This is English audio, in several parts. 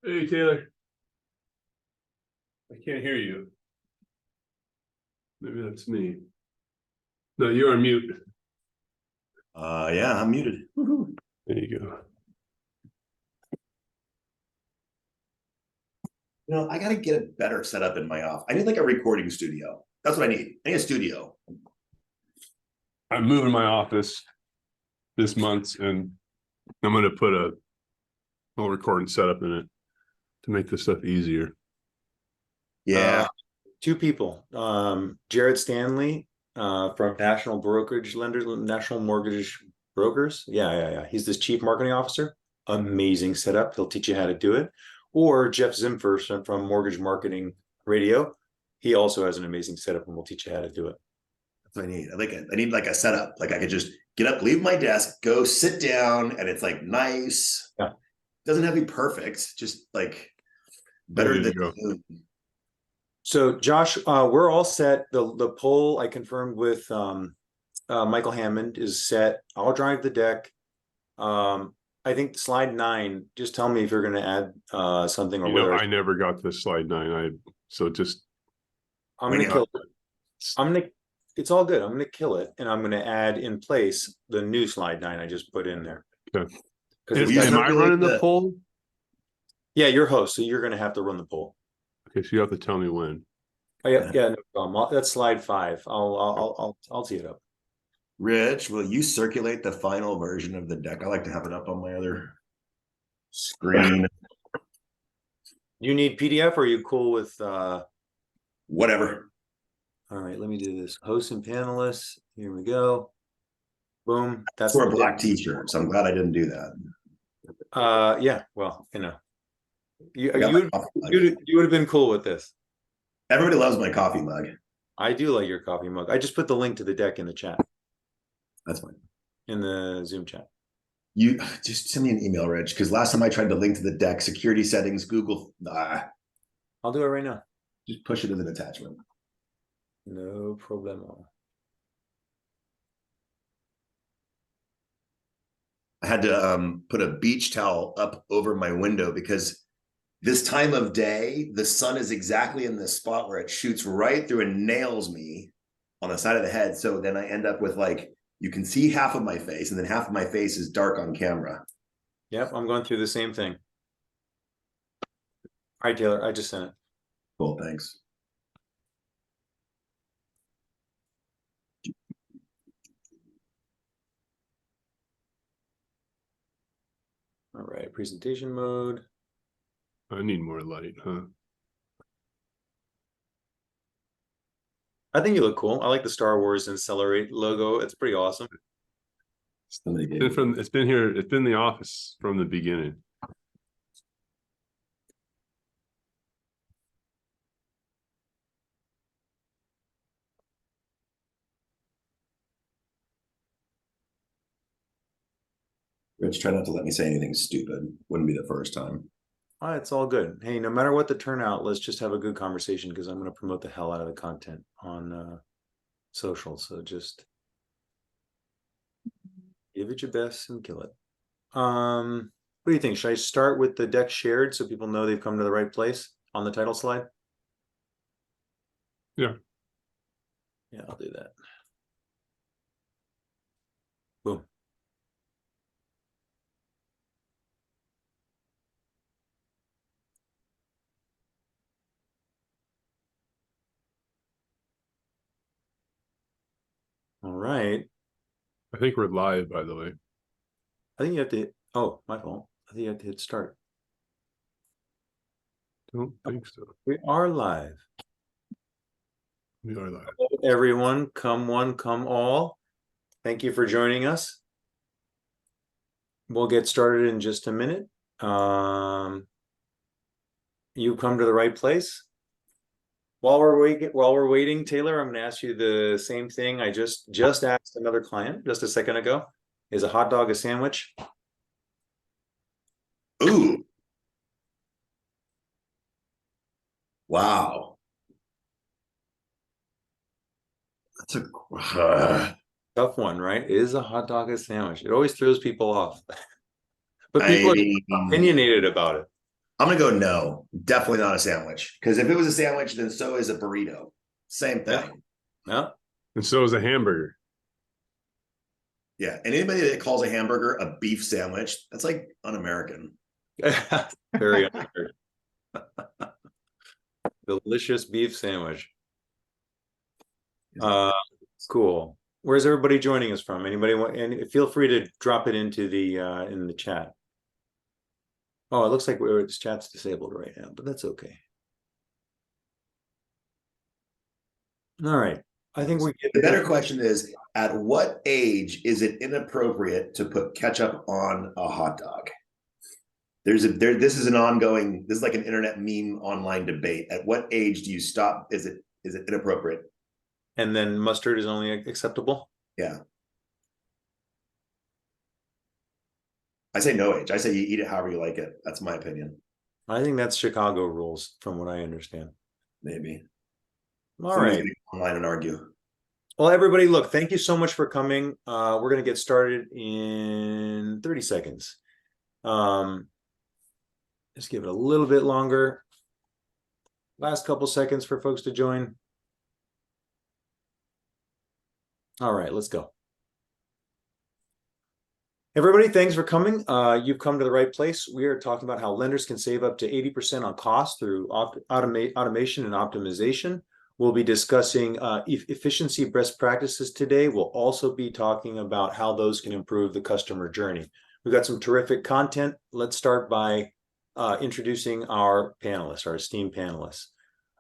Hey, Taylor. I can't hear you. Maybe that's me. No, you're on mute. Yeah, I'm muted. Woohoo. There you go. I got to get it better set up in my office. I need like a recording studio. That's what I need. I need a studio. I'm moving my office this month, and I'm going to put a whole recording setup in it to make this stuff easier. Yeah. Two people. Jared Stanley from National Brokerage Lenders, National Mortgage Brokers. Yeah. He's this Chief Marketing Officer. Amazing setup. He'll teach you how to do it. Or Jeff Zimfer from Mortgage Marketing Radio. He also has an amazing setup and will teach you how to do it. That's what I need. I need like a setup. Like I could just get up, leave my desk, go sit down, and it's like nice. Yeah. Doesn't have to be perfect. Just like better than Go. So Josh, we're all set. The poll I confirmed with Michael Hammond is set. I'll drive the deck. I think slide 9. Just tell me if you're going to add something or whether I never got this slide 9. I'm going to kill it. It's all good. I'm going to kill it, and I'm going to add in place the new slide 9 I just put in there. Okay. Am I running the poll? Yeah, you're host, so you're going to have to run the poll. Okay, so you have to tell me when. Oh yeah, no problem. That's slide 5. I'll tee it up. Rich, will you circulate the final version of the deck? I like to have it up on my other screen. You need PDF, or are you cool with Whatever. All right, let me do this. Hosts and panelists. Here we go. Boom. That's for a black t-shirt, so I'm glad I didn't do that. Yeah, well, you would have been cool with this. Everybody loves my coffee mug. I do like your coffee mug. I just put the link to the deck in the chat. That's fine. In the Zoom chat. You just send me an email, Rich, because last time I tried to link to the deck, security settings, Google. I'll do it right now. Just push it as an attachment. No problem. I had to put a beach towel up over my window because this time of day, the sun is exactly in the spot where it shoots right through and nails me on the side of the head. So then I end up with you can see half of my face, and then half of my face is dark on camera. Yep, I'm going through the same thing. All right, Taylor, I just sent it. Cool, thanks. All right, presentation mode. I need more light, huh? I think you look cool. I like the Star Wars Insellerate logo. It's pretty awesome. It's been here. It's been in the office from the beginning. Rich, try not to let me say anything stupid. Wouldn't be the first time. It's all good. Hey, no matter what the turnout, let's just have a good conversation, because I'm going to promote the hell out of the content on social. So just give it your best and kill it. What do you think? Should I start with the deck shared so people know they've come to the right place on the title slide? Yeah. Yeah, I'll do that. Boom. All right. I think we're live, by the way. I think you have to hit, oh, my fault. I think you have to hit start. Don't think so. We are live. We are live. Hello, everyone, come one, come all. Thank you for joining us. We'll get started in just a minute. You come to the right place. While we're waiting, Taylor, I'm going to ask you the same thing I just asked another client just a second ago. Is a hot dog a sandwich? Ooh. Wow. That's a Tough one, right? Is a hot dog a sandwich? It always throws people off. But people are opinionated about it. I'm gonna go no, definitely not a sandwich. Because if it was a sandwich, then so is a burrito. Same thing. Yeah. And so is a hamburger. Yeah. And anybody that calls a hamburger a beef sandwich, that's like un-American. Very un-American. Delicious beef sandwich. Cool. Where's everybody joining us from? Anybody want? And feel free to drop it into the in the chat. Oh, it looks like this chat's disabled right now, but that's okay. All right. I think we get The better question is, at what age is it inappropriate to put ketchup on a hot dog? This is an ongoing, this is like an internet meme online debate. At what age do you stop? Is it inappropriate? And then mustard is only acceptable? Yeah. I say no age. I say you eat it however you like it. That's my opinion. I think that's Chicago rules, from what I understand. Maybe. All right. Online and argue. Well, everybody, look, thank you so much for coming. We're going to get started in 30 seconds. Just give it a little bit longer. Last couple seconds for folks to join. All right, let's go. Everybody, thanks for coming. You've come to the right place. We are talking about how lenders can save up to 80% on cost through automation and optimization. We'll be discussing efficiency best practices today. We'll also be talking about how those can improve the customer journey. We've got some terrific content. Let's start by introducing our panelists, our esteemed panelists.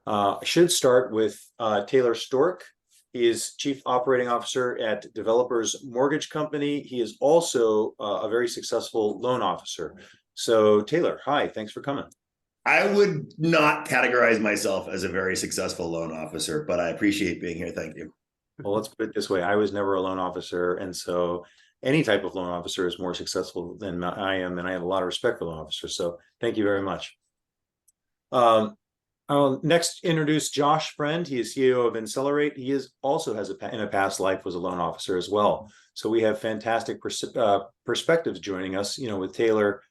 I should start with Taylor Stork. He is Chief Operating Officer at Developers Mortgage Company. He is also a very successful loan officer. So Taylor, hi, thanks for coming. I would not categorize myself as a very successful loan officer, but I appreciate being here. Thank you. Well, let's put it this way. I was never a loan officer. And so any type of loan officer is more successful than I am. And I have a lot of respect for loan officers. So thank you very much. I'll next introduce Josh Friend. He is CEO of Insellerate. He also has in a past life was a loan officer as well. So we have fantastic perspectives joining us, you know, with Taylor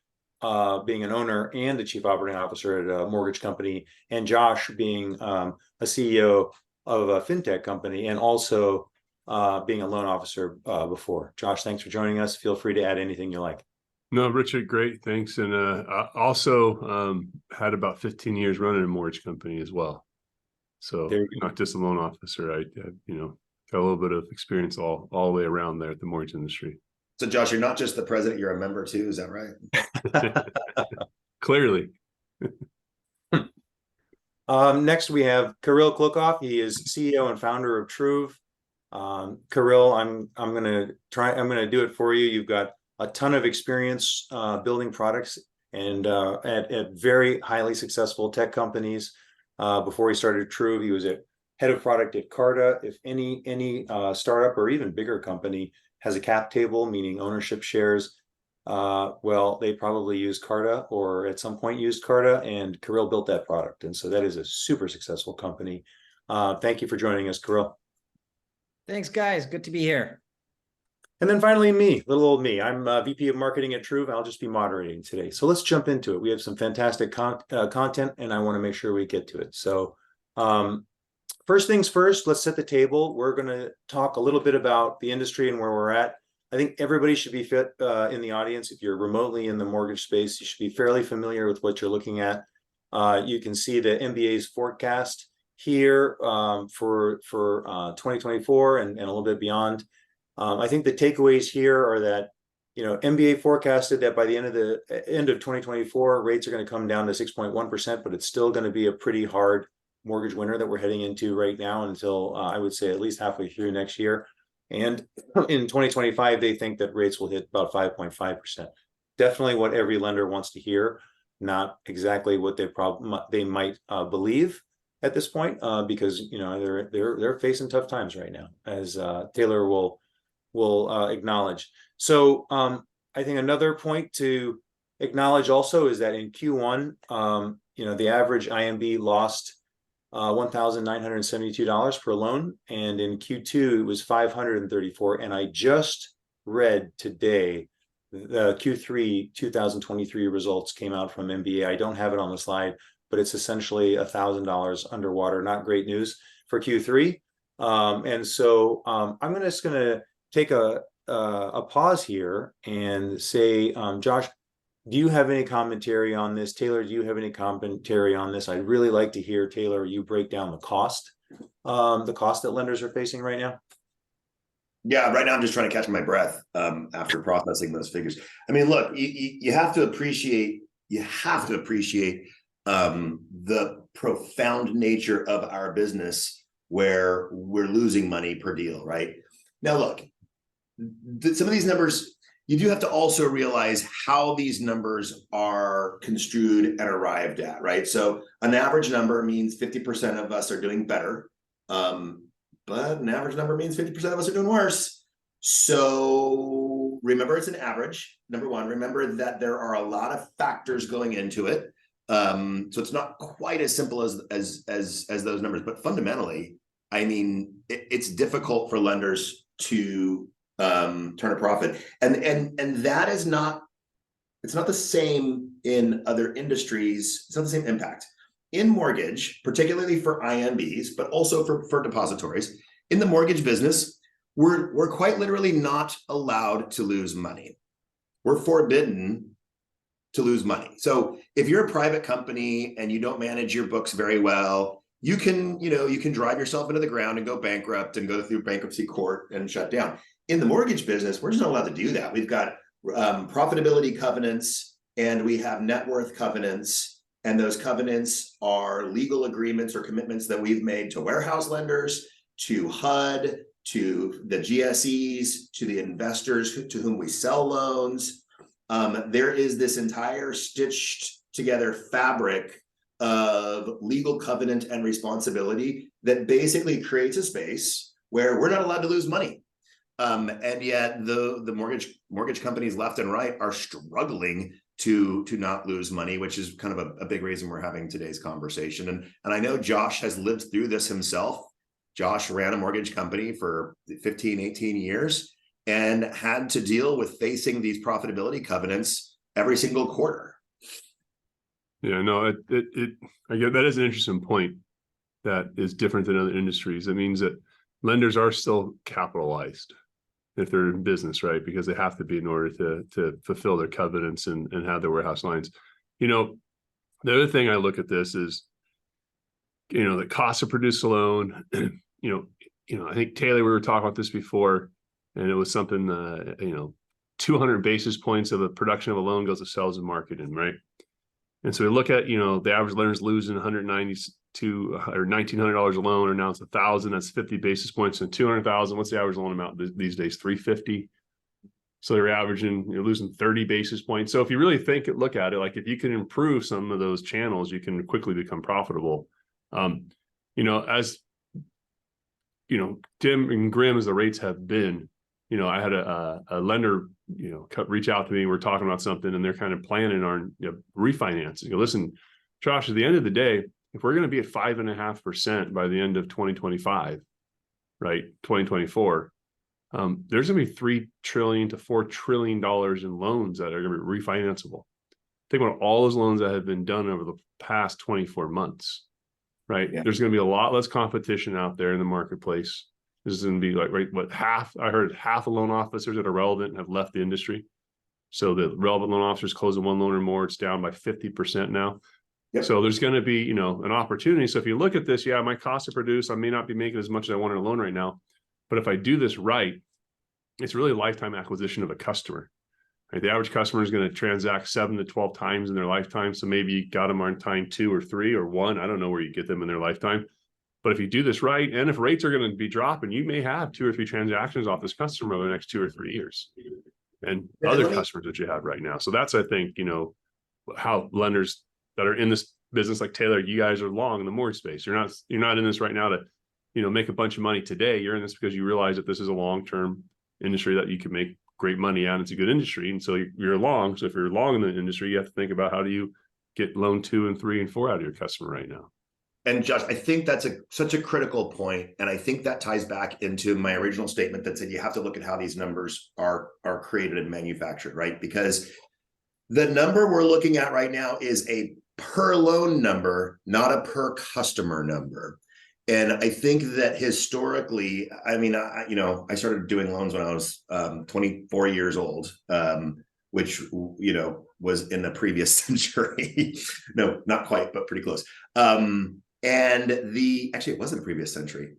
being an owner and a chief operating officer at a mortgage company, and Josh being a CEO of a fintech company and also being a loan officer before. Josh, thanks for joining us. Feel free to add anything you like. No, Richard, great. Thanks. And I also had about 15 years running a mortgage company as well. So not just a loan officer. I you know, got a little bit of experience all the way around there at the mortgage industry. So Josh, you're not just the president, you're a member too. Is that right? Clearly. Next, we have Kirill Klokov. He is CEO and founder of Truv. Kirill, I'm gonna do it for you. You've got a ton of experience building products and at very highly successful tech companies. Before he started Truv, he was head of product at Carta. If any startup or even bigger company has a cap table, meaning ownership shares, well, they probably use Carta or at some point used Carta, and Kirill built that product. And so that is a super successful company. Thank you for joining us, Kirill. Thanks, guys. Good to be here. And then finally, me, little old me. I'm VP of Marketing at Truv. I'll just be moderating today. So let's jump into it. We have some fantastic content, and I want to make sure we get to it. So first things first, let's set the table. We're going to talk a little bit about the industry and where we're at. I think everybody should be fit in the audience. If you're remotely in the mortgage space, you should be fairly familiar with what you're looking at. You can see the MBA's forecast here for 2024 and a little bit beyond. I think the takeaways here are that, you know, MBA forecasted that by the end of 2024, rates are going to come down to 6.1%, but it's still going to be a pretty hard mortgage winter that we're heading into right now until I would say at least halfway through next year. And in 2025, they think that rates will hit about 5.5%. Definitely what every lender wants to hear, not exactly what they might believe at this point, because you know they're facing tough times right now, as Taylor will acknowledge. So I think another point to acknowledge also is that in Q1, you know, the average IMB lost $1,972 per loan, and in Q2 it was $534. And I just read today the Q3 2023 results came out from MBA. I don't have it on the slide, but it's essentially $1,000 underwater. Not great news for Q3. And so I'm just going to take a pause here and say, Josh, do you have any commentary on this? Taylor, do you have any commentary on this? I'd really like to hear, Taylor, you break down the cost that lenders are facing right now. Yeah, right now I'm just trying to catch my breath after processing those figures. I mean, look, you have to appreciate the profound nature of our business where we're losing money per deal, right? Now, look, some of these numbers, you do have to also realize how these numbers are construed and arrived at, right? So an average number means 50% of us are doing better. But an average number means 50% of us are doing worse. So remember, it's an average. Number one, remember that there are a lot of factors going into it. So it's not quite as simple as those numbers, but fundamentally, I mean, it's difficult for lenders to turn a profit, and that is not, it's not the same in other industries. It's not the same impact. In mortgage, particularly for IMBs, but also for depositories, in the mortgage business, we're quite literally not allowed to lose money. We're forbidden to lose money. So if you're a private company and you don't manage your books very well, you can drive yourself into the ground and go bankrupt and go through bankruptcy court and shut down. In the mortgage business, we're just not allowed to do that. We've got profitability covenants and we have net worth covenants. And those covenants are legal agreements or commitments that we've made to warehouse lenders, to HUD, to the GSEs, to the investors to whom we sell loans. There is this entire stitched together fabric of legal covenant and responsibility that basically creates a space where we're not allowed to lose money. And yet the mortgage companies left and right are struggling to not lose money, which is kind of a big reason we're having today's conversation. And I know Josh has lived through this himself. Josh ran a mortgage company for 15, 18 years and had to deal with facing these profitability covenants every single quarter. Yeah, no, I get that is an interesting point that is different than other industries. It means that lenders are still capitalized if they're in business, right? Because they have to be in order to fulfill their covenants and have their warehouse lines. You know, the other thing I look at this is, you know, the cost to produce a loan. I think Taylor, we were talking about this before, and it was something, 200 basis points of the production of a loan goes to sales and marketing, right? And so we look at, the average lender's losing $192 or $1,900 a loan, or now it's $1,000. That's 50 basis points, and 200,000. What's the average loan amount these days? 350. So you're losing 30 basis points. So if you really look at it, like if you can improve some of those channels, you can quickly become profitable. As dim and grim as the rates have been, I had a lender, reach out to me. We're talking about something, and they're kind of planning on refinancing. Listen, Josh, at the end of the day, if we're going to be at 5.5% by the end of 2025, right, 2024, there's going to be $3 trillion to $4 trillion in loans that are going to be refinanceable. Think about all those loans that have been done over the past 24 months, right? Yeah. There's going to be a lot less competition out there in the marketplace. This is going to be I heard half of loan officers that are relevant have left the industry. So the relevant loan officers closing one loan or more, it's down by 50% now. Yep. So there's going to be, an opportunity. So if you look at this, my cost to produce, I may not be making as much as I want in a loan right now, but if I do this right, it's really a lifetime acquisition of a customer. Right? The average customer is going to transact 7 to 12 times in their lifetime. So maybe you got them on time 2 or 3 or 1. I don't know where you get them in their lifetime. But if you do this right, and if rates are going to be dropping, you may have 2 or 3 transactions off this customer over the next 2 or 3 years, and other customers that you have right now. So that's, I think, how lenders that are in this business, like Taylor, you guys are long in the mortgage space. You're not in this right now to, make a bunch of money today. You're in this because you realize that this is a long-term industry that you can make great money at. It's a good industry. And so you're long. So if you're long in the industry, you have to think about how do you get loan 2 and 3 and 4 out of your customer right now. And Josh, I think that's such a critical point, and I think that ties back into my original statement that said you have to look at how these numbers are created and manufactured, right? Because the number we're looking at right now is a per loan number, not a per customer number. And I think that historically, I mean, I started doing loans when I was 24 years old, which, was in the previous century. No, not quite, but pretty close. Actually, it wasn't the previous century.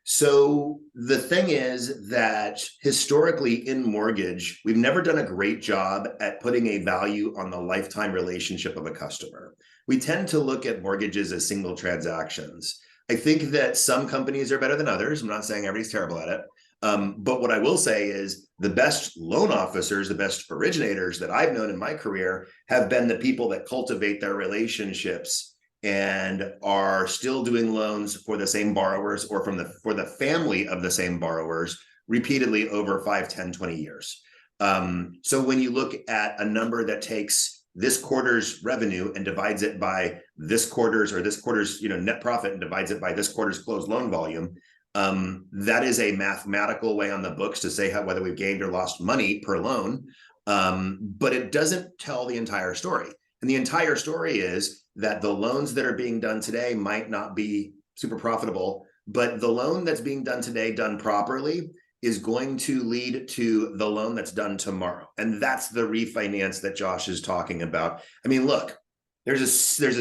So the thing is that historically in mortgage, we've never done a great job at putting a value on the lifetime relationship of a customer. We tend to look at mortgages as single transactions. I think that some companies are better than others. I'm not saying everybody's terrible at it. But what I will say is the best loan officers, the best originators that I've known in my career have been the people that cultivate their relationships and are still doing loans for the same borrowers or for the family of the same borrowers repeatedly over 5, 10, 20 years. So when you look at a number that takes this quarter's revenue and divides it by this quarter's net profit and divides it by this quarter's closed loan volume, that is a mathematical way on the books to say whether we've gained or lost money per loan. But it doesn't tell the entire story. And the entire story is that the loans that are being done today might not be super profitable, but the loan that's being done today, done properly, is going to lead to the loan that's done tomorrow. And that's the refinance that Josh is talking about. I mean, look, there's a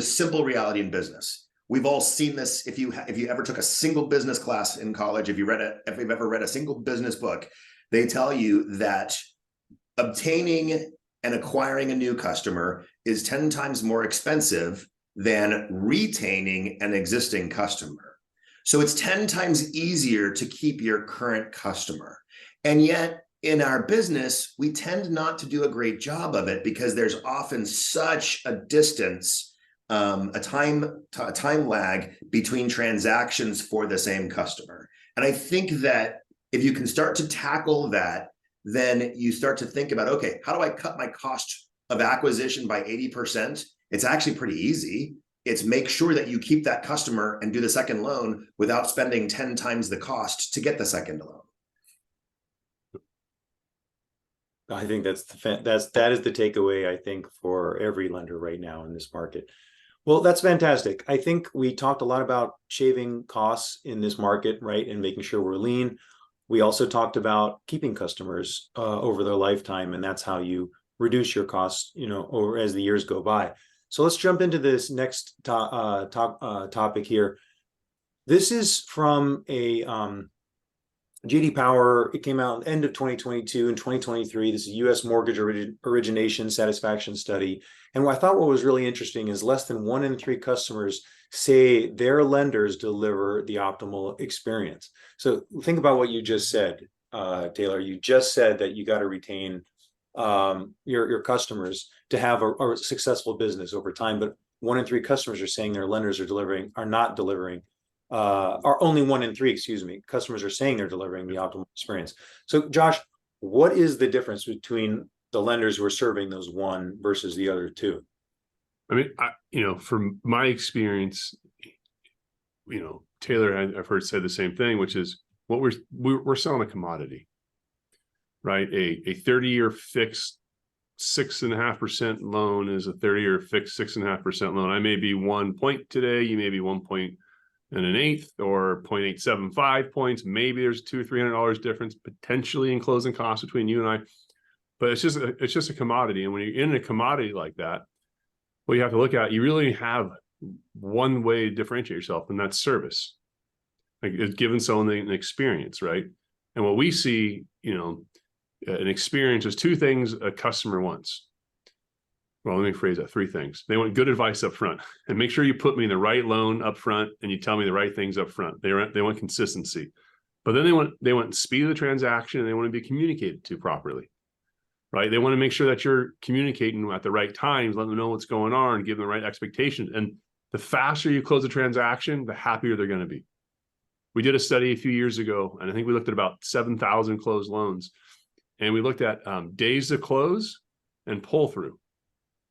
simple reality in business. We've all seen this. If you ever took a single business class in college, if you've ever read a single business book, they tell you that obtaining and acquiring a new customer is 10 times more expensive than retaining an existing customer. So it's 10 times easier to keep your current customer. And yet in our business, we tend not to do a great job of it because there's often such a distance, a time lag between transactions for the same customer. And I think that if you can start to tackle that, then you start to think about, okay, how do I cut my cost of acquisition by 80%? It's actually pretty easy. It's make sure that you keep that customer and do the second loan without spending 10 times the cost to get the second loan. I think that is the takeaway, I think, for every lender right now in this market. Well, that's fantastic. I think we talked a lot about shaving costs in this market, right? And making sure we're lean. We also talked about keeping customers over their lifetime, and that's how you reduce your costs, over as the years go by. So let's jump into this next topic here. This is from a J.D. Power. It came out end of 2022 and 2023. This is U.S. mortgage origination satisfaction study. And what I thought was really interesting is less than 1 in 3 customers say their lenders deliver the optimal experience. So think about what you just said, Taylor. You just said that you got to retain your customers to have a successful business over time, but 1 in 3 customers are saying their lenders are not delivering. Or only 1 in 3, customers are saying they're delivering the optimal experience. So, Josh, what is the difference between the lenders who are serving those 1 versus the other 2? I mean, from my experience, Taylor, I've heard say the same thing, which is what we're selling a commodity, right? A 30-year fixed 6.5% loan is a 30-year fixed 6.5% loan. I may be 1 point today, you may be 1.125 or 0.875 points. Maybe there's $200 or $300 difference potentially in closing costs between you and I, but it's just a commodity. And when you're in a commodity like that, what you have to look at, you really have one way to differentiate yourself, and that's service. Like it's giving someone an experience, right? And what we see, an experience is 2 things a customer wants. Well, let me phrase that 3 things. They want good advice up front, and make sure you put me in the right loan up front and you tell me the right things up front. They want consistency, but then they want speed of the transaction, and they want to be communicated to properly, right? They want to make sure that you're communicating at the right times, letting them know what's going on, and give them the right expectations. And the faster you close a transaction, the happier they're going to be. We did a study a few years ago, and I think we looked at about 7,000 closed loans, and we looked at days to close and pull through.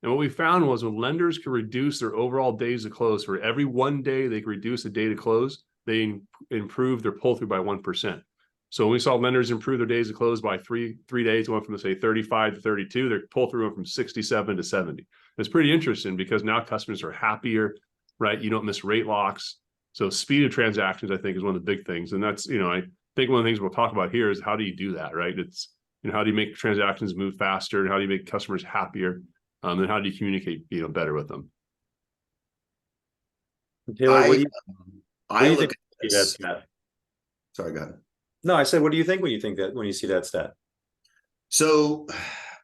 And what we found was when lenders could reduce their overall days to close, for every 1 day they could reduce a day to close, they improved their pull through by 1%. So when we saw lenders improve their days to close by three days, went from, say, 35 to 32, their pull through went from 67 to 70. It's pretty interesting because now customers are happier, right? You don't miss rate locks. So speed of transactions, I think, is one of the big things. And that's, I think one of the things we'll talk about here is how do you do that, right? It's, how do you make transactions move faster, and how do you make customers happier? And how do you communicate, better with them? Taylor, what do you look think at that this. stat? Sorry, go ahead. No, I said, what do you think when you see that stat? So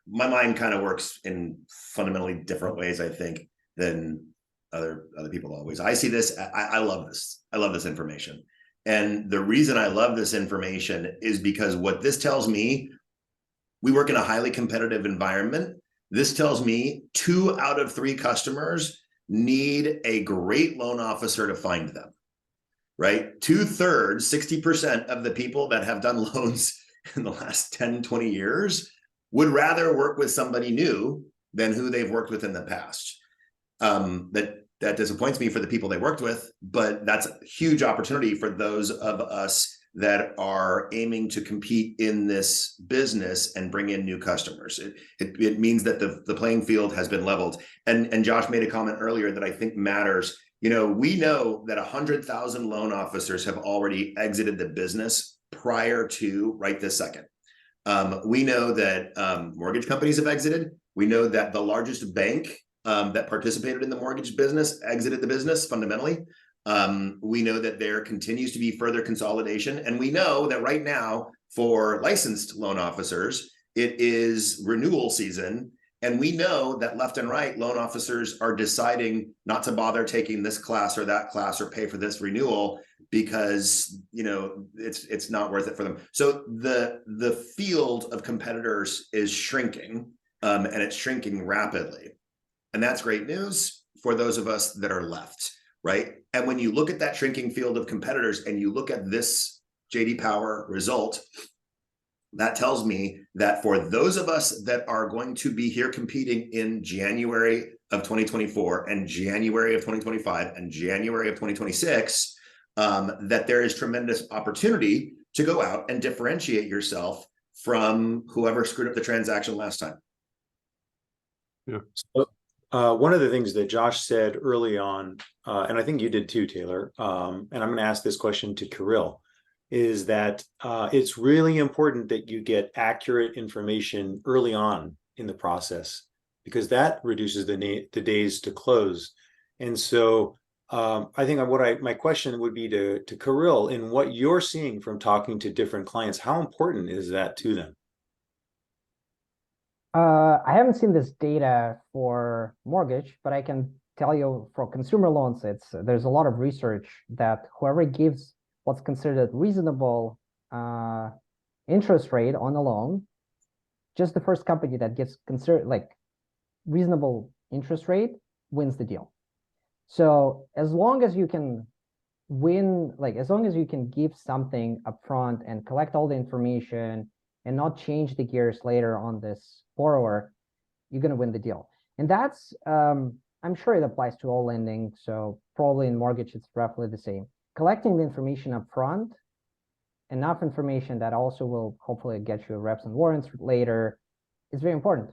my mind kind of works in fundamentally different ways, I think, than other people always. I see this. I love this. I love this information. And the reason I love this information is because what this tells me, we work in a highly competitive environment. This tells me 2 out of 3 customers need a great loan officer to find them, right? 2/3, 60% of the people that have done loans in the last 10, 20 years would rather work with somebody new than who they've worked with in the past. That disappoints me for the people they worked with, but that's a huge opportunity for those of us that are aiming to compete in this business and bring in new customers. It means that the playing field has been leveled. And Josh made a comment earlier that I think matters. We know that 100,000 loan officers have already exited the business prior to right this second. We know that mortgage companies have exited. We know that the largest bank that participated in the mortgage business exited the business fundamentally. We know that there continues to be further consolidation. And we know that right now for licensed loan officers, it is renewal season. And we know that left and right loan officers are deciding not to bother taking this class or that class or pay for this renewal because, it's not worth it for them. So the field of competitors is shrinking, and it's shrinking rapidly. And that's great news for those of us that are left, right? And when you look at that shrinking field of competitors and you look at this J.D. Power result, that tells me that for those of us that are going to be here competing in January of 2024 and January of 2025 and January of 2026, that there is tremendous opportunity to go out and differentiate yourself from whoever screwed up the transaction last time. Yeah. So, one of the things that Josh said early on, and I think you did too, Taylor, and I'm going to ask this question to Kirill, is that it's really important that you get accurate information early on in the process, because that reduces the days to close. And so I think my question would be to Kirill, in what you're seeing from talking to different clients, how important is that to them? I haven't seen this data for mortgage, but I can tell you for consumer loans, there's a lot of research that whoever gives what's considered reasonable interest rate on a loan, just the first company that gives reasonable interest rate wins the deal. So as long as you can as long as you can give something upfront and collect all the information and not change the gears later on this borrower, you're going to win the deal. And that's, I'm sure it applies to all lending. So probably in mortgage, it's roughly the same. Collecting the information upfront, enough information that also will hopefully get you reps and warrants later, is very important.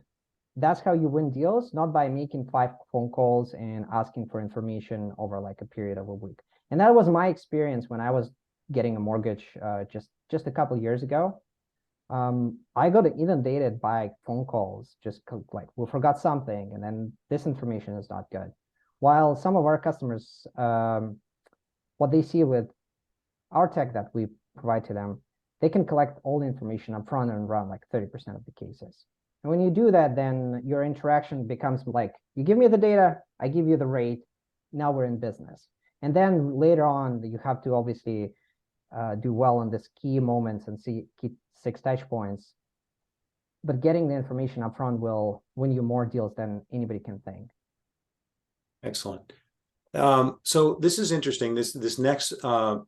That's how you win deals, not by making 5 phone calls and asking for information over a period of a week. And that was my experience when I was getting a mortgage just a couple of years ago. I got inundated by phone calls, just we forgot something, and then this information is not good. While some of our customers, what they see with our tech that we provide to them, they can collect all the information up front and run 30% of the cases. And when you do that, then your interaction becomes you give me the data, I give you the rate, now we're in business. And then later on, you have to obviously do well on this key moments and keep 6 touch points. But getting the information up front will win you more deals than anybody can think. Excellent. So this is interesting. This next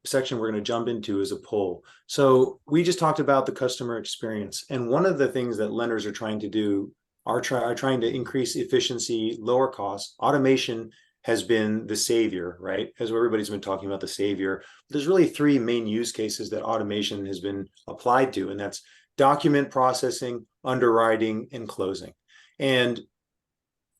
section we're going to jump into is a poll. So we just talked about the customer experience. And one of the things that lenders are trying to do are trying to increase efficiency, lower costs. Automation has been the savior, right? As everybody's been talking about the savior. There's really three main use cases that automation has been applied to, and that's document processing, underwriting, and closing. And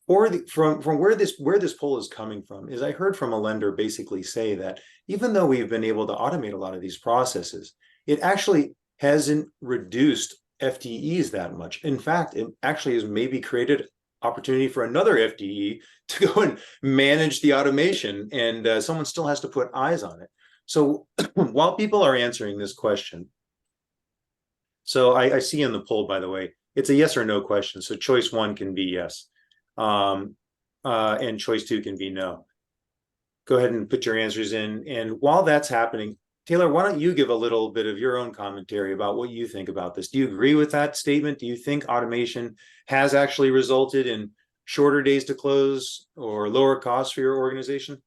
from where this poll is coming from is I heard from a lender basically say that even though we've been able to automate a lot of these processes, it actually hasn't reduced FTEs that much. In fact, it actually has maybe created opportunity for another FTE to go and manage the automation, and someone still has to put eyes on it. So while people are answering this question, so I see in the poll, by the way, it's a yes or no question. So choice one can be yes, and choice two can be no. Go ahead and put your answers in. And while that's happening, Taylor, why don't you give a little bit of your own commentary about what you think about this? Do you agree with that statement? Do you think automation has actually resulted in shorter days to close or lower costs for your organization?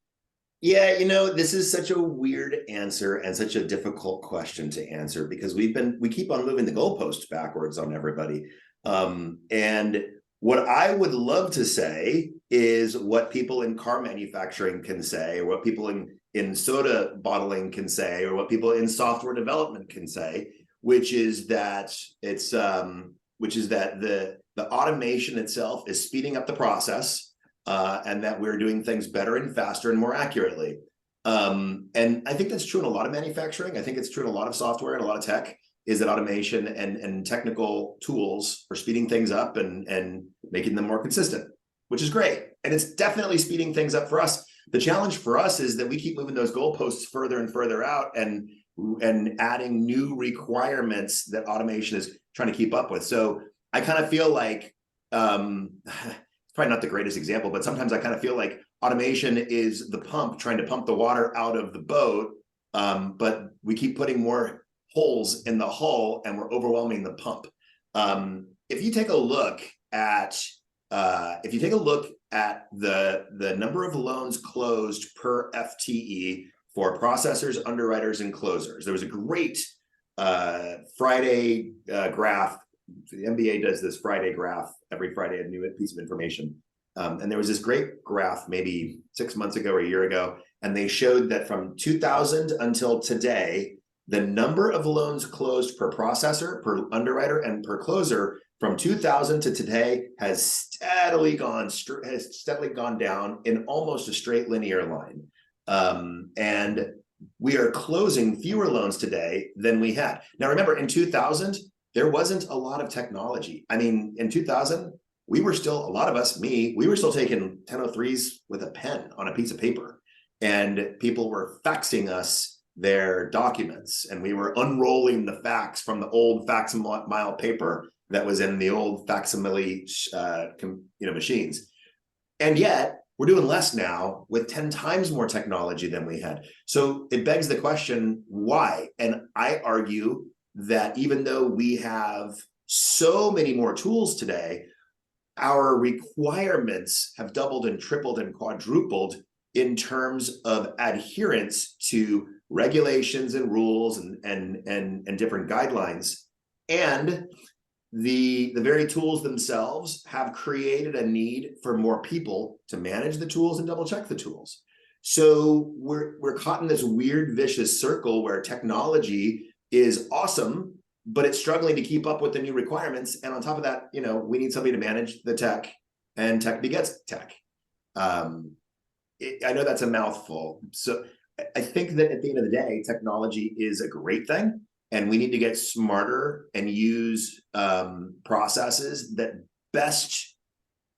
Yeah, this is such a weird answer and such a difficult question to answer because we keep on moving the goalpost backwards on everybody. And what I would love to say is what people in car manufacturing can say, or what people in soda bottling can say, or what people in software development can say, which is that the automation itself is speeding up the process, and that we're doing things better and faster and more accurately. And I think that's true in a lot of manufacturing. I think it's true in a lot of software and a lot of tech, is that automation and technical tools are speeding things up and making them more consistent, which is great. And it's definitely speeding things up for us. The challenge for us is that we keep moving those goalposts further and further out and adding new requirements that automation is trying to keep up with. So I kind of feel like, it's probably not the greatest example, but sometimes I kind of feel like automation is the pump trying to pump the water out of the boat, but we keep putting more holes in the hull and we're overwhelming the pump. If you take a look at the number of loans closed per FTE for processors, underwriters, and closers, there was a great Friday graph. The MBA does this Friday graph every Friday, a new piece of information. And there was this great graph maybe 6 months ago or a year ago, and they showed that from 2000 until today, the number of loans closed per processor, per underwriter, and per closer from 2000 to today has steadily gone down in almost a straight linear line. And we are closing fewer loans today than we had. Now, remember, in 2000, there wasn't a lot of technology. I mean, in 2000, we were still, a lot of us, we were still taking 1003s with a pen on a piece of paper, and people were faxing us their documents, and we were unrolling the fax from the old facsimile paper that was in the old facsimile machines. And yet we're doing less now with 10 times more technology than we had. So it begs the question, why? And I argue that even though we have so many more tools today, our requirements have doubled and tripled and quadrupled in terms of adherence to regulations and rules and different guidelines. And the very tools themselves have created a need for more people to manage the tools and double check the tools. So we're caught in this weird vicious circle where technology is awesome, but it's struggling to keep up with the new requirements. And on top of that, we need somebody to manage the tech, and tech begets tech. I know that's a mouthful. So I think that at the end of the day, technology is a great thing, and we need to get smarter and use processes that best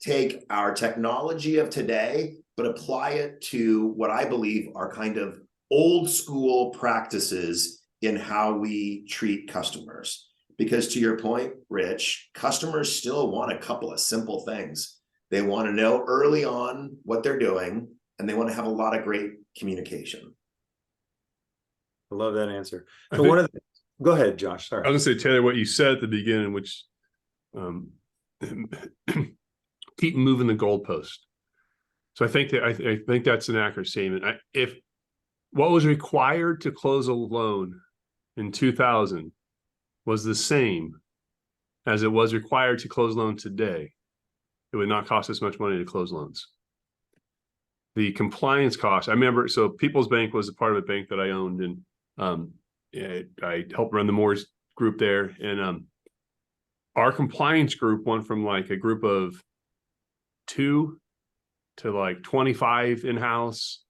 take our technology of today, but apply it to what I believe are kind of old school practices in how we treat customers. Because to your point, Rich, customers still want a couple of simple things. They want to know early on what they're doing, and they want to have a lot of great communication. I love that answer. So go ahead, Josh. Sorry. I was going to say, Taylor, what you said at the beginning, which keep moving the goalpost. So I think that's an accurate statement. If what was required to close a loan in 2000 was the same as it was required to close a loan today, it would not cost us much money to close loans. The compliance cost, I remember, so People's Bank was a part of a bank that I owned, and I helped run the mortgage group there. And our compliance group went from like a group of 2 to like 25 in-house,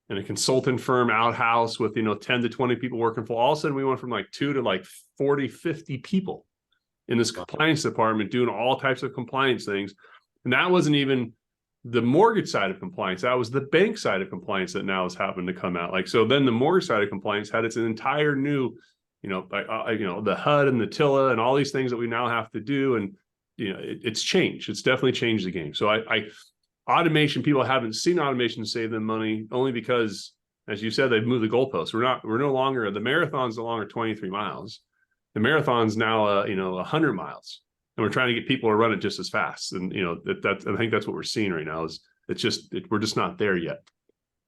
and a consultant firm out-house with, 10 to 20 people working for. All of a sudden we went from like 2 to like 40, 50 people in this compliance department doing all types of compliance things. And that wasn't even the mortgage side of compliance. That was the bank side of compliance that now has happened to come out. Like, so then the mortgage side of compliance had its entire new, the HUD and the TILA and all these things that we now have to do. And, it's changed. It's definitely changed the game. So automation, people haven't seen automation save them money only because, as you said, they've moved the goalposts. We're no longer, the marathon's no longer 23 miles. The marathon's now, 100 miles. And we're trying to get people to run it just as fast. And, I think that's what we're seeing right now is we're just not there yet.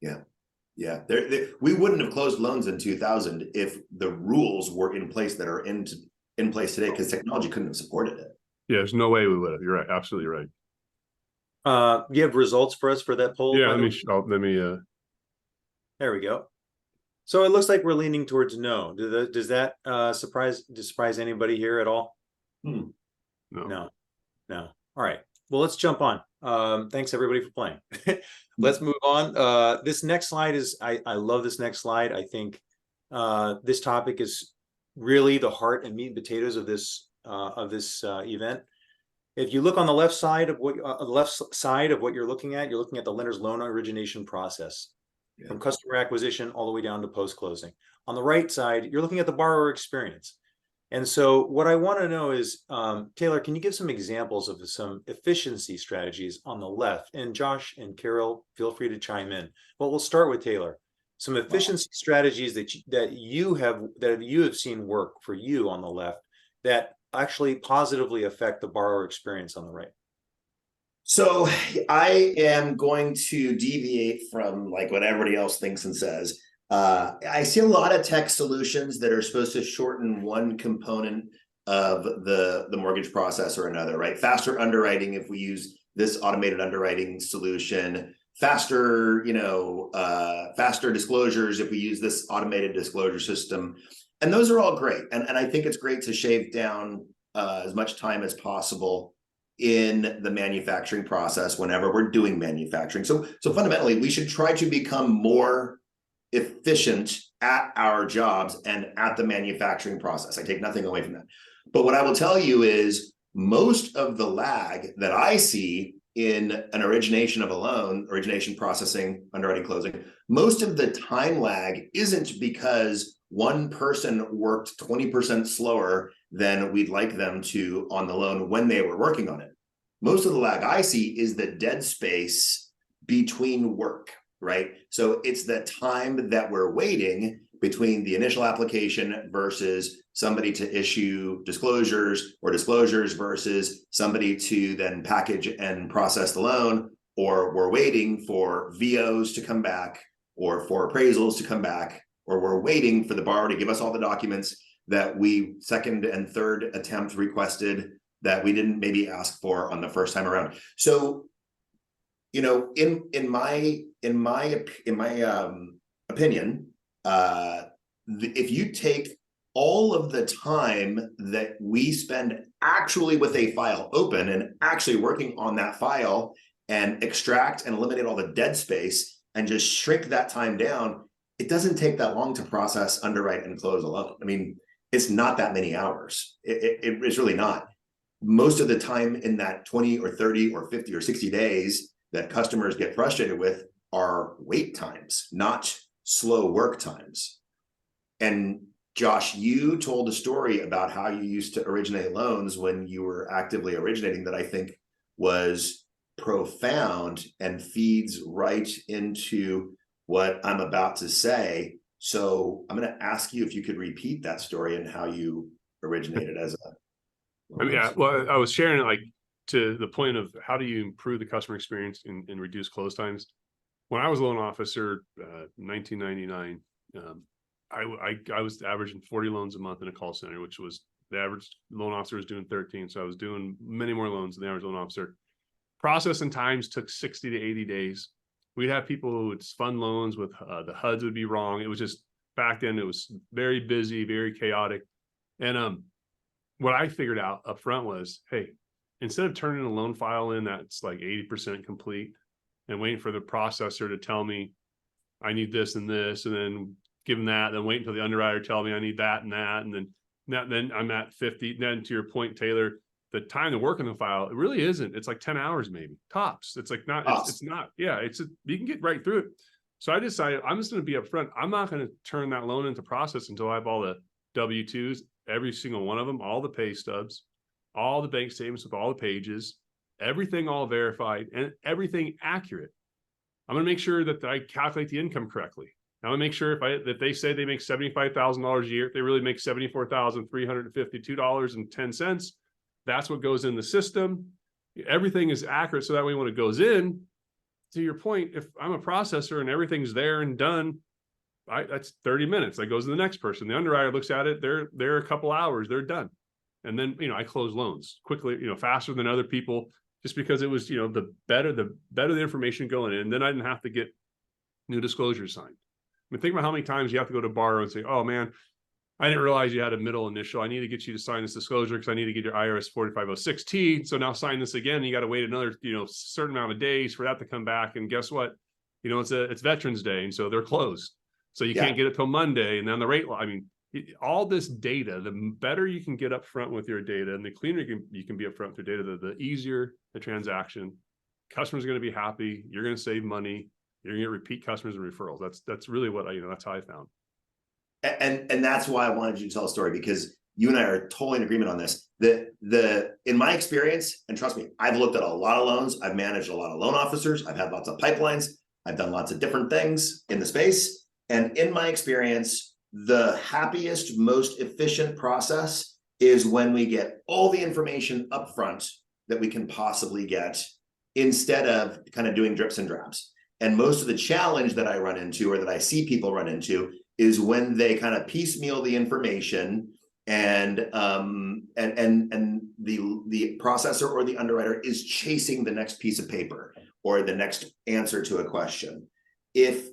Yeah. Yeah. We wouldn't have closed loans in 2000 if the rules were in place that are in place today, because technology couldn't have supported it. Yeah. There's no way we would have. You're right. Absolutely right. You have results for us for that poll? Yeah. Let me. There we go. So it looks like we're leaning towards no. Does that surprise anybody here at all? No. All right. Well, let's jump on. Thanks everybody for playing. Let's move on. This next slide is, I love this next slide. I think this topic is really the heart and meat and potatoes of this event. If you look on the left side of what you're looking at the lender's loan origination process, from customer acquisition all the way down to post-closing. On the right side, you're looking at the borrower experience. And so what I want to know is, Taylor, can you give some examples of some efficiency strategies on the left? And Josh and Kirill, feel free to chime in. But we'll start with Taylor. Some efficiency strategies that you have seen work for you on the left that actually positively affect the borrower experience on the right. So I am going to deviate from like what everybody else thinks and says. I see a lot of tech solutions that are supposed to shorten one component of the mortgage process or another, right? Faster underwriting if we use this automated underwriting solution, faster disclosures if we use this automated disclosure system. And those are all great. And I think it's great to shave down as much time as possible in the manufacturing process whenever we're doing manufacturing. So fundamentally, we should try to become more efficient at our jobs and at the manufacturing process. I take nothing away from that. But what I will tell you is most of the lag that I see in an origination of a loan, origination, processing, underwriting, closing, most of the time lag isn't because one person worked 20% slower than we'd like them to on the loan when they were working on it. Most of the lag I see is the dead space between work, right? So it's the time that we're waiting between the initial application versus somebody to issue disclosures, or disclosures versus somebody to then package and process the loan, or we're waiting for VOs to come back, or for appraisals to come back, or we're waiting for the borrower to give us all the documents that we second and third attempt requested that we didn't maybe ask for on the first time around. So, in my opinion, if you take all of the time that we spend actually with a file open and actually working on that file and extract and eliminate all the dead space and just shrink that time down, it doesn't take that long to process, underwrite, and close a loan. I mean, it's not that many hours. It's really not. Most of the time in that 20 or 30 or 50 or 60 days that customers get frustrated with are wait times, not slow work times. And Josh, you told a story about how you used to originate loans when you were actively originating that I think was profound and feeds right into what I'm about to say. So I'm going to ask you if you could repeat that story and how you originated as a... Well, I was sharing it like to the point of how do you improve the customer experience and reduce close times. When I was a loan officer, 1999, I was averaging 40 loans a month in a call center, which was the average loan officer was doing 13. So I was doing many more loans than the average loan officer. processing times took 60 to 80 days. We'd have people who would fund loans with the HUDs would be wrong. It was just, back then it was very busy, very chaotic. And what I figured out up front was, hey, instead of turning a loan file in that's like 80% complete and waiting for the processor to tell me I need this and this, and then give them that, then wait until the underwriter tell me I need that, and then I'm at 50. Then to your point, Taylor, the time to work on the file, it really isn't. It's like 10 hours maybe tops. It's like not, it's not, yeah, you can get right through it. So I decided I'm just going to be upfront. I'm not going to turn that loan into process until I have all the W-2s, every single one of them, all the pay stubs, all the bank statements with all the pages, everything all verified and everything accurate. I'm going to make sure that I calculate the income correctly. I'm going to make sure if they say they make $75,000 a year, if they really make $74,352.10, that's what goes in the system. Everything is accurate. So that way when it goes in, to your point, if I'm a processor and everything's there and done, that's 30 minutes. That goes to the next person. The underwriter looks at it. They're a couple hours, they're done. And then, I close loans quickly, faster than other people, just because it was, the better the information going in, then I didn't have to get new disclosures signed. I mean, think about how many times you have to go to borrow and say, oh man, I didn't realize you had a middle initial. I need to get you to sign this disclosure because I need to get your IRS 4506T. So now sign this again. You got to wait another, certain amount of days for that to come back. And guess what? It's Veterans Day. And so they're closed. So you can't get it till Monday. And then the rate, all this data, the better you can get up front with your data and the cleaner you can be up front with your data, the easier the transaction. Customers are going to be happy. You're going to save money. You're going to get repeat customers and referrals. That's really what that's how I found. And that's why I wanted you to tell a story, because you and I are totally in agreement on this. In my experience, and trust me, I've looked at a lot of loans. I've managed a lot of loan officers. I've had lots of pipelines. I've done lots of different things in the space. And in my experience, the happiest, most efficient process is when we get all the information up front that we can possibly get, instead of kind of doing drips and drabs. And most of the challenge that I run into, or that I see people run into, is when they kind of piecemeal the information and the processor or the underwriter is chasing the next piece of paper or the next answer to a question. If